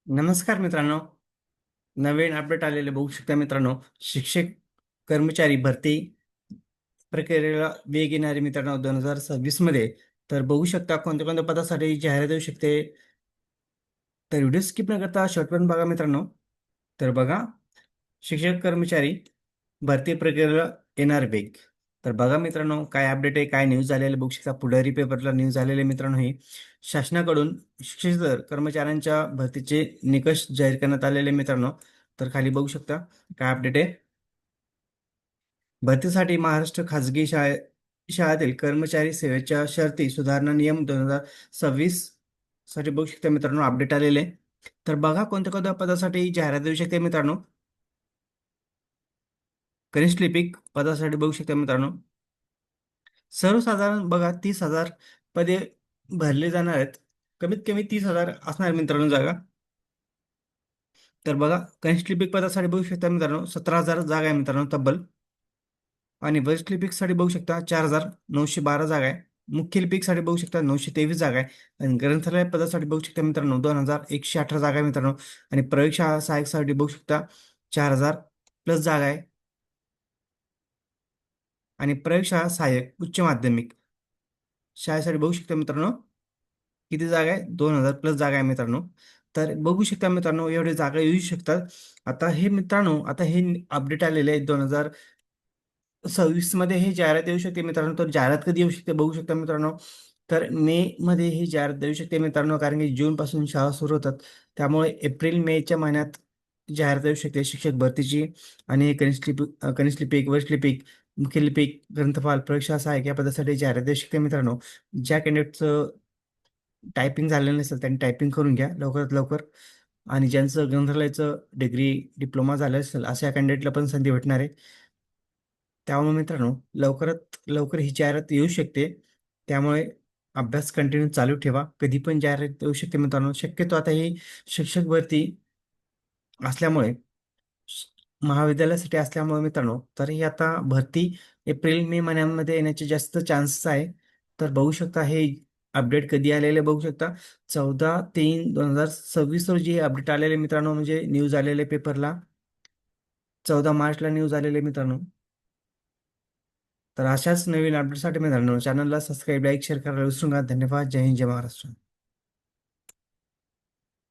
नमस्कार मित्रांनो. नवीन अपडेट आलेले बघू शकता मित्रांनो. शिक्षक कर्मचारी भरती प्रक्रियेला वेग येणारे मित्रांनो 2026 मध्ये. तर बघू शकता कोणत्या कोणत्या पदासाठी जाहिरात येऊ शकते. तर व्हिडिओ स्किप न करता शेवटपर्यंत बघा मित्रांनो. तर बघा, शिक्षक कर्मचारी भरती प्रक्रियेला येणार वेग. तर बघा मित्रांनो, काय अपडेट आहे, काय न्यूज झालेले बघू शकता. पुढारी पेपरला न्यूज झालेले मित्रांनो. हे शासनाकडून शिक्षक कर्मचाऱ्यांच्या भरतीचे निकष जाहीर करण्यात आलेले मित्रांनो. तर खाली बघू शकता काय अपडेट आहे. भरतीसाठी महाराष्ट्र खाजगी शाळेतील कर्मचारी सेवेच्या शर्ती सुधारणा नियम 2026 साठी बघू शकता मित्रांनो अपडेट आलेले. तर बघा कोणत्या कोणत्या पदासाठी जाहिरात देऊ शकते मित्रांनो. कनिष्ठ लिपिक पदासाठी बघू शकता मित्रांनो. सर्वसाधारण बघा 30,000 पदे भरले जाणार आहेत. कमीत कमी 30,000 असणार मित्रांनो जागा. तर बघा, कनिष्ठ लिपिक पदासाठी बघू शकता मित्रांनो 17,000 जागा आहे मित्रांनो तब्बल. आणि वरिष्ठ लिपिकसाठी बघू शकता 4,912 जागा आहे. मुख्य लिपिकसाठी बघू शकता 923 जागा आहे. आणि ग्रंथालय पदासाठी बघू शकता मित्रांनो 2,118 जागा आहे मित्रांनो. आणि प्रयोगशाळा सहाय्यकसाठी बघू शकता 4,000 प्लस जागा आहे. आणि प्रयोगशाळा सहाय्यक उच्च माध्यमिक शाळेसाठी बघू शकता मित्रांनो किती जागा आहे, 2,000 प्लस जागा आहे मित्रांनो. तर बघू शकता मित्रांनो एवढे जागा येऊ शकतात. आता हे अपडेट आलेले आहे 2026 मध्ये हे जाहिरात येऊ शकते मित्रांनो. तर जाहिरात कधी येऊ शकते बघू शकता मित्रांनो. तर मे मध्ये ही जाहिरात देऊ शकते मित्रांनो, कारण की जून पासून शाळा सुरू होतात. त्यामुळे एप्रिल मेच्या महिन्यात जाहिरात येऊ शकते शिक्षक भरतीची. आणि हे कनिष्ठ लिपिक, वरिष्ठ लिपिक, मुख्य लिपिक, ग्रंथपाल, प्रयोगशाळा सहाय्यक या पदासाठी जाहिरात देऊ शकते मित्रांनो. ज्या कॅन्डिडेटचं टायपिंग झालेलं नसेल त्यांनी टायपिंग करून घ्या लवकरात लवकर. आणि ज्यांचं ग्रंथालयाचं डिग्री डिप्लोमा झालं असेल अशा कॅन्डिडेटला पण संधी भेटणार आहे. त्यामुळे मित्रांनो लवकरात लवकर ही जाहिरात येऊ शकते. त्यामुळे अभ्यास कंटिन्यू चालू ठेवा. कधी पण जाहिरात येऊ शकते मित्रांनो. शक्यतो आता ही शिक्षक भरती असल्यामुळे श- महाविद्यालयासाठी असल्यामुळे मित्रांनो, तर ही आता भरती एप्रिल मे महिन्यांमध्ये येण्याचे जास्त चान्सेस आहे. तर बघू शकता हे अपडेट कधी आलेले बघू शकता. 14/3/2026 रोजी हे अपडेट आलेले मित्रांनो, म्हणजे न्यूज आलेले पेपरला. 14 मार्चला न्यूज आलेले मित्रांनो. तर अशाच नवीन अपडेटसाठी मित्रांनो चॅनलला सबस्क्राईब, लाईक, शेअर करायला विसरू नका. धन्यवाद. जय हिंद, जय महाराष्ट्र.